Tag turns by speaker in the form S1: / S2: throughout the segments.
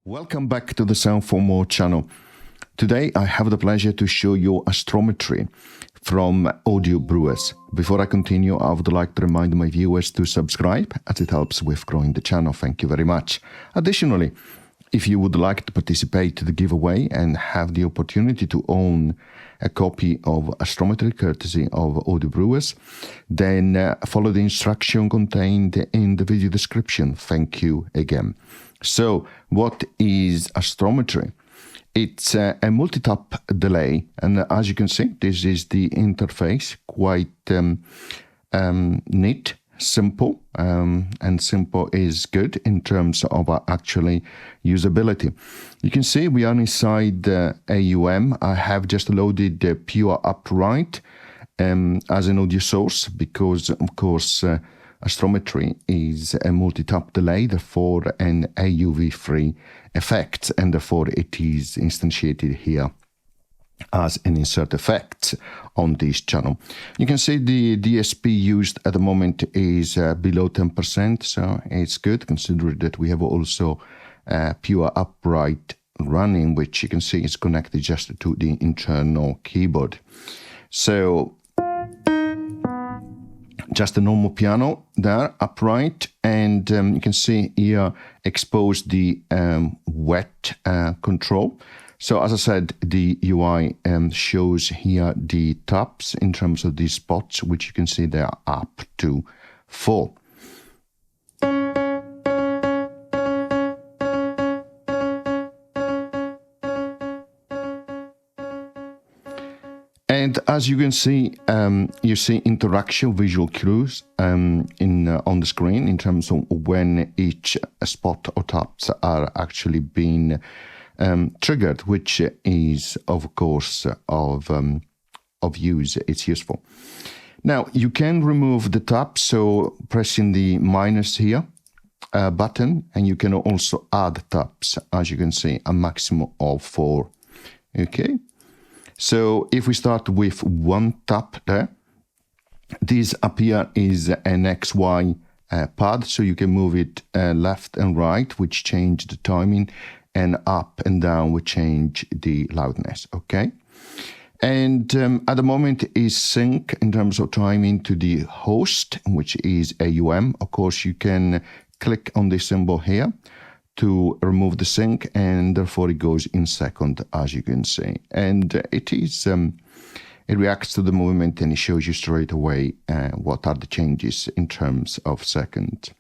S1: Welcome back to the Sound for More channel. Today I have the pleasure to show you astrometry from AUv3. Before I continue, I would like to remind my viewers to subscribe as it helps with growing the channel. Thank you very much. Additionally, if you would like to participate to the giveaway and have the opportunity to own a copy of Astrometry courtesy of AUv3, then follow the instruction contained in the video description. Thank you again. So, what is astrometry? It's a multitap delay, and as you can see, this is the interface, quite neat, simple, and simple is good in terms of actually usability. You can see we are inside AUM. I have just loaded the pure upright as an audio source because, of course, astrometry is a multitap delay, therefore an AUv3 effect, and therefore it is instantiated here as an insert effect on this channel. You can see the DSP used at the moment is below 10%, so it's good considering that we have also pure upright running, which you can see is connected just to the internal keyboard. So just a normal piano there, upright, and you can see here exposed the wet control. So as I said, the UI shows here the taps in terms of these spots, which you can see they are up to 4. And as you can see, you see interaction visual cues on the screen in terms of when each spot or taps are actually being triggered, which is of course of use. It's useful. Now you can remove the tap, so pressing the minus here button, and you can also add taps, as you can see, a maximum of 4. Okay. So if we start with one tap there, this up here is an XY pad, so you can move it left and right, which change the timing, and up and down, which change the loudness, okay? And at the moment is sync in terms of timing to the host, which is AUM. Of course, you can click on this symbol here to remove the sync, and therefore it goes in second, as you can see. And it reacts to the movement, and it shows you straight away what are the changes in terms of second.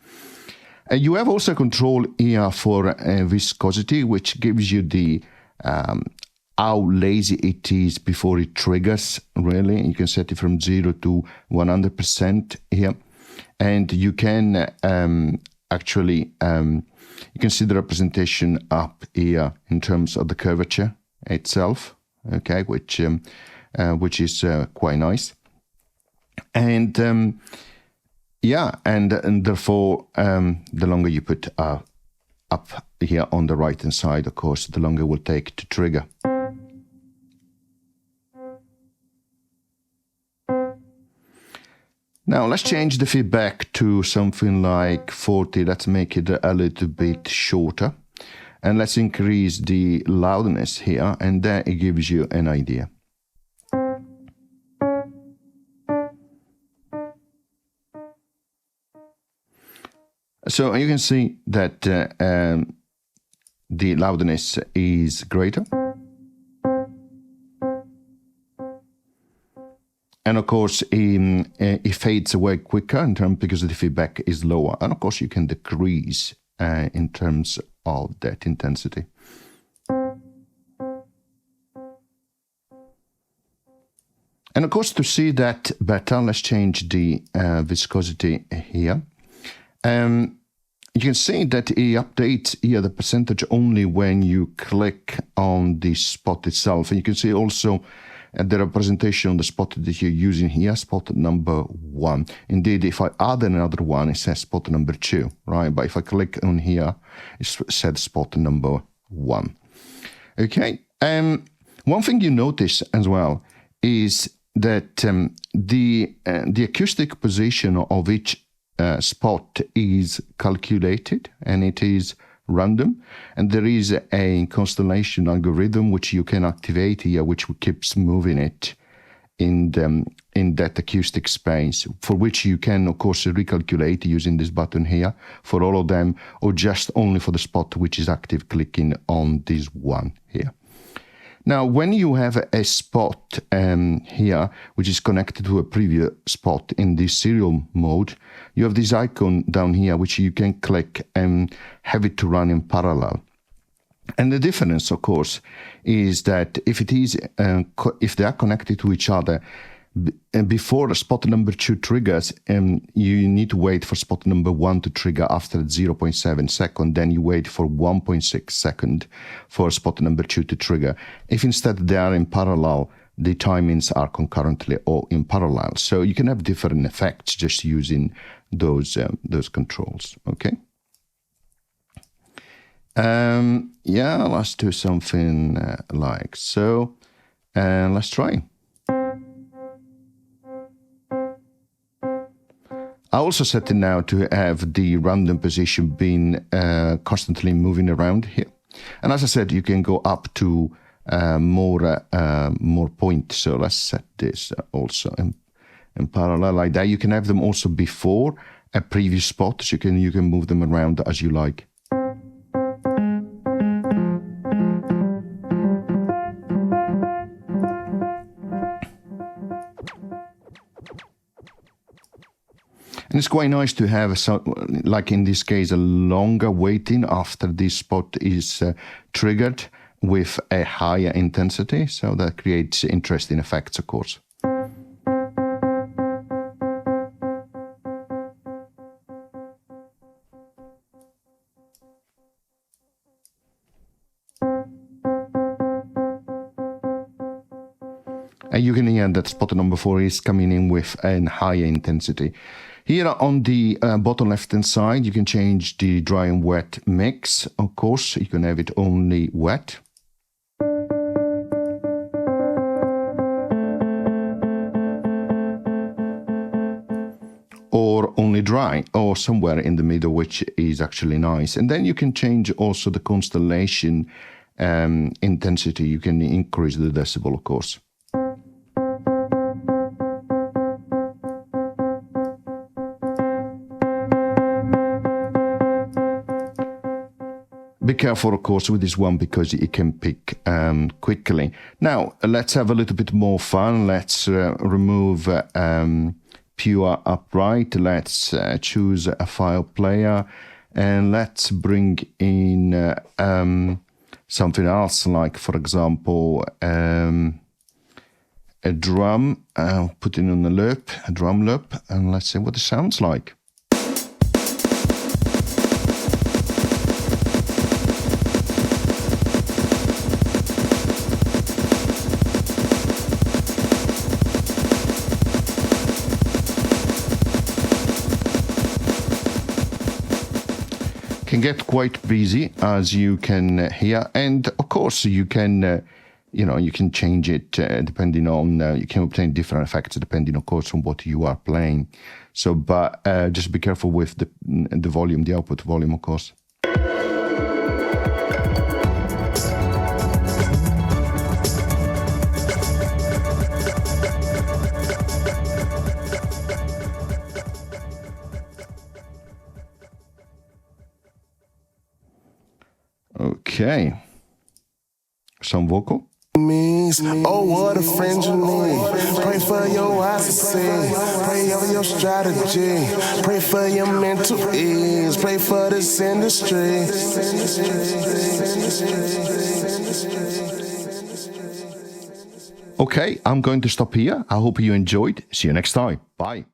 S1: You have also control here for viscosity, which gives you the how lazy it is before it triggers, really. You can set it from 0 to 100% here. And you can actually you can see the representation up here in terms of the curvature itself, okay, which is quite nice. And yeah, and therefore the longer you put up here on the right hand side, of course, the longer it will take to trigger. Now let's change the feedback to something like 40. Let's make it a little bit shorter. And let's increase the loudness here, and then it gives you an idea. So you can see that the loudness is greater. And of course, it fades away quicker in terms because the feedback is lower. And of course, you can decrease in terms of that intensity. And of course, to see that better, let's change the viscosity here. You can see that it updates here the percentage only when you click on the spot itself. And you can see also the representation on the spot that you're using here, spot number 1. Indeed, if I add another one, it says spot number 2, right? But if I click on here, it says spot number 1. Okay. One thing you notice as well is that the acoustic position of each spot is calculated, and it is random, and there is a constellation algorithm which you can activate here, which keeps moving it in that acoustic space, for which you can, of course, recalculate using this button here for all of them, or just only for the spot which is active, clicking on this one here. Now, when you have a spot here, which is connected to a previous spot in this serial mode, you have this icon down here, which you can click and have it to run in parallel. And the difference, of course, is that if they are connected to each other, before the spot number 2 triggers, you need to wait for spot number 1 to trigger after 0.7 second. Then you wait for 1.6 second for spot number 2 to trigger. If instead they are in parallel, the timings are concurrently or in parallel. So you can have different effects just using those controls. Okay. Yeah, let's do something like so. Let's try. I also set it now to have the random position being constantly moving around here. And as I said, you can go up to more points. So let's set this also in parallel like that. You can have them also before a previous spot. So you can move them around as you like. And it's quite nice to have, like in this case, a longer waiting after this spot is triggered with a higher intensity. So that creates interesting effects, of course. And you can hear that spot number 4 is coming in with a higher intensity. Here on the bottom left-hand side, you can change the dry and wet mix. Of course, you can have it only wet. Or only dry, or somewhere in the middle, which is actually nice. And then you can change also the constellation intensity. You can increase the decibel, of course. Be careful, of course, with this one because it can pick quickly. Now, let's have a little bit more fun. Let's remove pure upright. Let's choose a file player, and let's bring in something else, like, for example, a drum. Put it on a loop, a drum loop, and let's see what it sounds like. Can get quite busy, as you can hear, and of course you can you can change it depending on you can obtain different effects depending, of course, on what you are playing. So but just be careful with the volume, the output volume, of course. Okay, some vocal.
S2: Oh, what a friend you need. Pray for your eyes to see. Pray over your strategy. Pray for your mental ease. Pray for this industry.
S1: Okay, I'm going to stop here. I hope you enjoyed. See you next time. Bye.